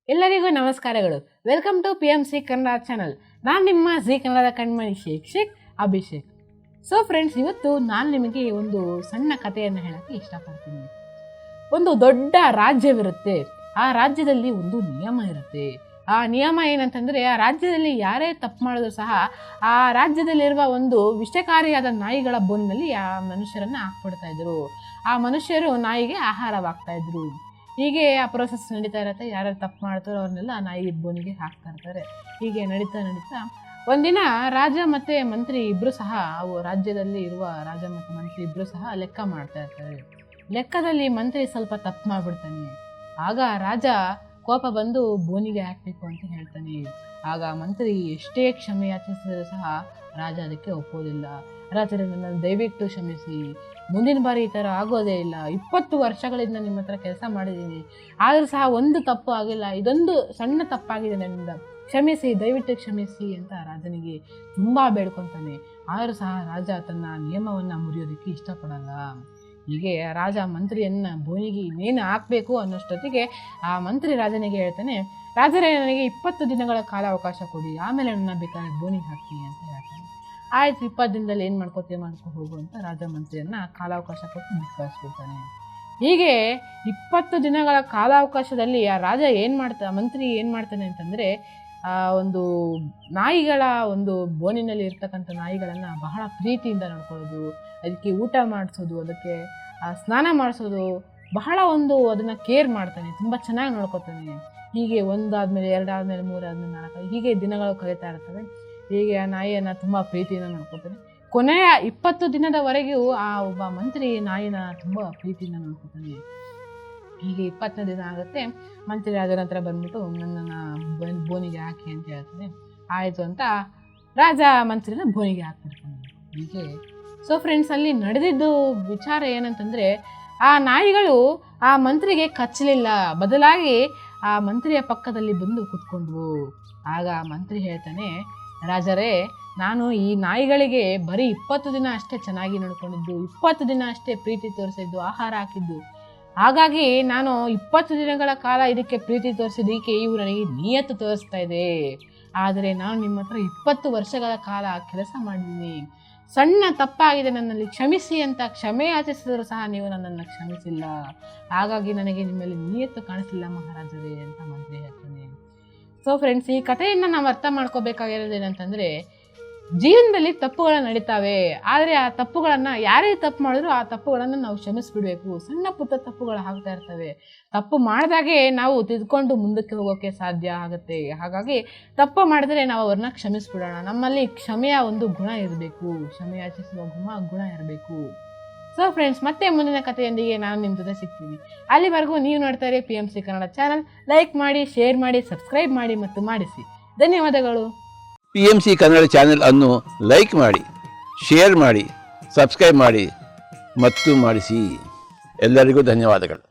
ಎಲ್ಲರಿಗೂ ನಮಸ್ಕಾರಗಳು. Welcome to PMC Kannada channel. ನಾನು ನಿಮ್ಮ ಜಿ ಕನ್ನಡದ ಕಣ್ಮಣಿ ಶಿಕ್ಷಕ್ ಅಭಿಷೇಕ್. ಸೊ ಫ್ರೆಂಡ್ಸ್, ಇವತ್ತು ನಾನು ನಿಮಗೆ ಒಂದು ಸಣ್ಣ ಕಥೆಯನ್ನು ಹೇಳೋಕ್ಕೆ ಇಷ್ಟಪಡ್ತೀನಿ. ಒಂದು ದೊಡ್ಡ ರಾಜ್ಯವಿರುತ್ತೆ. ಆ ರಾಜ್ಯದಲ್ಲಿ ಒಂದು ನಿಯಮ ಇರುತ್ತೆ. ಆ ನಿಯಮ ಏನಂತಂದರೆ, ಆ ರಾಜ್ಯದಲ್ಲಿ ಯಾರೇ ತಪ್ಪು ಮಾಡಿದ್ರು ಸಹ ಆ ರಾಜ್ಯದಲ್ಲಿರುವ ಒಂದು ವಿಷಕಾರಿಯಾದ ನಾಯಿಗಳ ಬೋನಿನಲ್ಲಿ ಆ ಮನುಷ್ಯರನ್ನು ಹಾಕ್ಬಿಡ್ತಾ ಇದ್ರು. ಆ ಮನುಷ್ಯರು ನಾಯಿಗೆ ಆಹಾರವಾಗ್ತಾಯಿದ್ರು. ಹೀಗೆ ಆ ಪ್ರೋಸೆಸ್ ನಡೀತಾ ಇರುತ್ತೆ. ಯಾರ್ಯಾರು ತಪ್ಪು ಮಾಡ್ತಾರೋ ಅವ್ರನ್ನೆಲ್ಲ ನಾಯಿ ಬೋನಿಗೆ ಹಾಕ್ತಾ ಇರ್ತಾರೆ. ಹೀಗೆ ನಡೀತಾ ಒಂದಿನ ರಾಜ ಮತ್ತು ಮಂತ್ರಿ ಇಬ್ಬರು ಸಹ ರಾಜ್ಯದಲ್ಲಿ ಇರುವ ರಾಜ ಮತ್ತು ಮಂತ್ರಿ ಇಬ್ಬರು ಸಹ ಲೆಕ್ಕ ಮಾಡ್ತಾ ಇರ್ತಾರೆ. ಲೆಕ್ಕದಲ್ಲಿ ಮಂತ್ರಿ ಸ್ವಲ್ಪ ತಪ್ಪು ಮಾಡಿಬಿಡ್ತಾನೆ. ಆಗ ರಾಜ ಕೋಪ ಬಂದು ಬೋನಿಗೆ ಹಾಕಬೇಕು ಅಂತ ಹೇಳ್ತಾನೆ. ಆಗ ಮಂತ್ರಿ ಎಷ್ಟೇ ಕ್ಷಮೆ ಯಾಚಿಸಿದರೂ ಸಹ ರಾಜ ಅದಕ್ಕೆ ಒಪ್ಪೋದಿಲ್ಲ. ರಾಜರೇ, ನನ್ನನ್ನು ದಯವಿಟ್ಟು ಕ್ಷಮಿಸಿ, ಮುಂದಿನ ಬಾರಿ ಈ ಥರ ಆಗೋದೇ ಇಲ್ಲ. 20 ವರ್ಷಗಳಿಂದ ನಿಮ್ಮ ಹತ್ರ ಕೆಲಸ ಮಾಡಿದ್ದೀನಿ, ಆದರೂ ಸಹ ಒಂದು ತಪ್ಪು ಆಗಿಲ್ಲ. ಇದೊಂದು ಸಣ್ಣ ತಪ್ಪಾಗಿದೆ ನನ್ನಿಂದ, ಕ್ಷಮಿಸಿ, ದಯವಿಟ್ಟು ಕ್ಷಮಿಸಿ ಅಂತ ರಾಜನಿಗೆ ತುಂಬ ಬೇಡ್ಕೊತಾನೆ. ಆದರೂ ಸಹ ರಾಜ ತನ್ನ ನಿಯಮವನ್ನು ಮುರಿಯೋದಕ್ಕೆ ಇಷ್ಟಪಡಲ್ಲ. ಹೀಗೆ ರಾಜ ಮಂತ್ರಿಯನ್ನು ಬೋನಿಗೆ ಇನ್ನೇನು ಹಾಕಬೇಕು ಅನ್ನೋಷ್ಟೊತ್ತಿಗೆ ಆ ಮಂತ್ರಿ ರಾಜನಿಗೆ ಹೇಳ್ತಾನೆ, ರಾಜರೇ, ನನಗೆ 20 ದಿನಗಳ ಕಾಲಾವಕಾಶ ಕೊಡಿ, ಆಮೇಲೆ ನನ್ನ ಬೇಕಾದ್ರೆ ಬೋನಿಗೆ ಹಾಕಿ ಅಂತ ಹೇಳ್ತಾನೆ. ಆಯ್ತು, 20 ದಿನದಲ್ಲಿ ಏನು ಮಾಡ್ಕೊ ಹೋಗು ಅಂತ ರಾಜ ಮಂತ್ರಿಯನ್ನು ಕಾಲಾವಕಾಶ ಕೊಟ್ಟು ಬಿಟ್ಟು ಕಳಿಸ್ಬಿಡ್ತಾನೆ. ಹೀಗೆ 20 ದಿನಗಳ ಕಾಲಾವಕಾಶದಲ್ಲಿ ಆ ರಾಜ ಮಂತ್ರಿ ಏನು ಮಾಡ್ತಾನೆ ಅಂತಂದರೆ, ಒಂದು ನಾಯಿಗಳ ಒಂದು ಬೋನಿನಲ್ಲಿ ಇರ್ತಕ್ಕಂಥ ನಾಯಿಗಳನ್ನು ಬಹಳ ಪ್ರೀತಿಯಿಂದ ನೋಡ್ಕೊಳ್ಳೋದು, ಅದಕ್ಕೆ ಊಟ ಮಾಡಿಸೋದು, ಅದಕ್ಕೆ ಸ್ನಾನ ಮಾಡಿಸೋದು, ಬಹಳ ಅದನ್ನು ಕೇರ್ ಮಾಡ್ತಾನೆ, ತುಂಬ ಚೆನ್ನಾಗಿ ನೋಡ್ಕೊತಾನೆ. ಹೀಗೆ 1 ಆದಮೇಲೆ 2 ಆದಮೇಲೆ 3 ಆದಮೇಲೆ 4 ಹೀಗೆ ದಿನಗಳು ಕಳೀತಾ ಇರ್ತವೆ. ಹೀಗೆ ಆ ನಾಯಿಯನ್ನು ತುಂಬ ಪ್ರೀತಿಯಿಂದ ನೋಡ್ಕೊತಾನೆ. ಕೊನೆಯ 20 ದಿನದವರೆಗೂ ಆ ಒಬ್ಬ ಮಂತ್ರಿ ನಾಯಿನ ತುಂಬ ಪ್ರೀತಿಯಿಂದ ನೋಡ್ಕೊತಾನೆ. ಹೀಗೆ 20ನೇ ದಿನ ಆಗುತ್ತೆ. ಮಂತ್ರಿ ರಾಜನ ಹತ್ರ ಬಂದ್ಬಿಟ್ಟು ನನ್ನನ್ನು ಬೋನಿಗೆ ಹಾಕಿ ಅಂತ ಹೇಳ್ತಾನೆ. ಆಯಿತು ಅಂತ ರಾಜ ಮಂತ್ರಿನ ಬೋನಿಗೆ ಹಾಕ್ಬಿಡ್ತಾನೆ. ಹೀಗೆ ಸೊ ಫ್ರೆಂಡ್ಸ್, ಅಲ್ಲಿ ನಡೆದಿದ್ದು ವಿಚಾರ ಏನಂತಂದರೆ, ಆ ನಾಯಿಗಳು ಆ ಮಂತ್ರಿಗೆ ಕಚ್ಚಲಿಲ್ಲ, ಬದಲಾಗಿ ಆ ಮಂತ್ರಿಯ ಪಕ್ಕದಲ್ಲಿ ಬಂದು ಕೂತ್ಕೊಂಡ್ವು. ಆಗ ಮಂತ್ರಿ ಹೇಳ್ತಾನೆ, ರಾಜರೇ, ನಾನು ಈ ನಾಯಿಗಳಿಗೆ ಬರೀ 20 ದಿನ ಅಷ್ಟೇ ಚೆನ್ನಾಗಿ ನೋಡ್ಕೊಂಡಿದ್ದು, 20 ದಿನ ಅಷ್ಟೇ ಪ್ರೀತಿ ತೋರಿಸಿದ್ದು, ಆಹಾರ ಹಾಕಿದ್ದು. ಹಾಗಾಗಿ ನಾನು 20 ದಿನಗಳ ಕಾಲ ಇದಕ್ಕೆ ಪ್ರೀತಿ ತೋರಿಸಿದ್ದಕ್ಕೆ ಇವು ನನಗೆ ನಿಯತ್ತು ತೋರಿಸ್ತಾ ಇದೆ. ಆದರೆ ನಾನು ನಿಮ್ಮ ಹತ್ರ 20 ವರ್ಷಗಳ ಕಾಲ ಕೆಲಸ ಮಾಡಿದ್ದೀನಿ. ಸಣ್ಣ ತಪ್ಪಾಗಿದೆ, ನನ್ನಲ್ಲಿ ಕ್ಷಮಿಸಿ ಅಂತ ಕ್ಷಮೆ ಯಾಚಿಸಿದರೂ ಸಹ ನೀವು ನನ್ನನ್ನು ಕ್ಷಮಿಸಿಲ್ಲ. ಹಾಗಾಗಿ ನನಗೆ ನಿಮ್ಮಲ್ಲಿ ನಿಯತ್ತು ಕಾಣಿಸಿಲ್ಲ ಮಹಾರಾಜರೇ ಅಂತ ಮಂತ್ರಿ ಹೇಳ್ತಾನೆ. ಸೊ ಫ್ರೆಂಡ್ಸ್, ಈ ಕಥೆಯನ್ನು ನಾವು ಅರ್ಥ ಮಾಡ್ಕೋಬೇಕಾಗಿರೋದು ಏನಂತಂದರೆ, ಜೀವನದಲ್ಲಿ ತಪ್ಪುಗಳು ನಡೀತಾವೆ. ಆದರೆ ಆ ತಪ್ಪುಗಳನ್ನು ಯಾರೇ ತಪ್ಪು ಮಾಡಿದ್ರು ಆ ತಪ್ಪುಗಳನ್ನು ನಾವು ಕ್ಷಮಿಸ್ಬಿಡ್ಬೇಕು. ಸಣ್ಣ ಪುಟ್ಟ ತಪ್ಪುಗಳು ಆಗ್ತಾ ಇರ್ತವೆ. ತಪ್ಪು ಮಾಡಿದಾಗೆ ನಾವು ತಿದ್ಕೊಂಡು ಮುಂದಕ್ಕೆ ಹೋಗೋಕ್ಕೆ ಸಾಧ್ಯ ಆಗುತ್ತೆ. ಹಾಗಾಗಿ ತಪ್ಪು ಮಾಡಿದ್ರೆ ನಾವು ಅವ್ರನ್ನ ಕ್ಷಮಿಸ್ಬಿಡೋಣ. ನಮ್ಮಲ್ಲಿ ಕ್ಷಮೆಯ ಒಂದು ಗುಣ ಇರಬೇಕು, ಕ್ಷಮೆ ಯಾಚಿಸುವ ಗುಣ ಇರಬೇಕು. ಸೊ ಫ್ರೆಂಡ್ಸ್, ಮತ್ತೆ ಮುಂದಿನ ಕಥೆಯೊಂದಿಗೆ ನಾನು ನಿಮ್ಮ ಜೊತೆ ಸಿಗ್ತೀನಿ. ಅಲ್ಲಿವರೆಗೂ ನೀವು ನೋಡ್ತಾ ಇರಿ PMC ಕನ್ನಡ ಚಾನಲ್. ಲೈಕ್ ಮಾಡಿ, ಶೇರ್ ಮಾಡಿ, ಸಬ್ಸ್ಕ್ರೈಬ್ ಮಾಡಿ ಮತ್ತು ಮಾಡಿಸಿ. ಧನ್ಯವಾದಗಳು. PMC ಕನ್ನಡ ಚಾನೆಲ್ ಅನ್ನು ಲೈಕ್ ಮಾಡಿ, ಶೇರ್ ಮಾಡಿ, ಸಬ್ಸ್ಕ್ರೈಬ್ ಮಾಡಿ ಮತ್ತು ಮಾಡಿಸಿ. ಎಲ್ಲರಿಗೂ ಧನ್ಯವಾದಗಳು.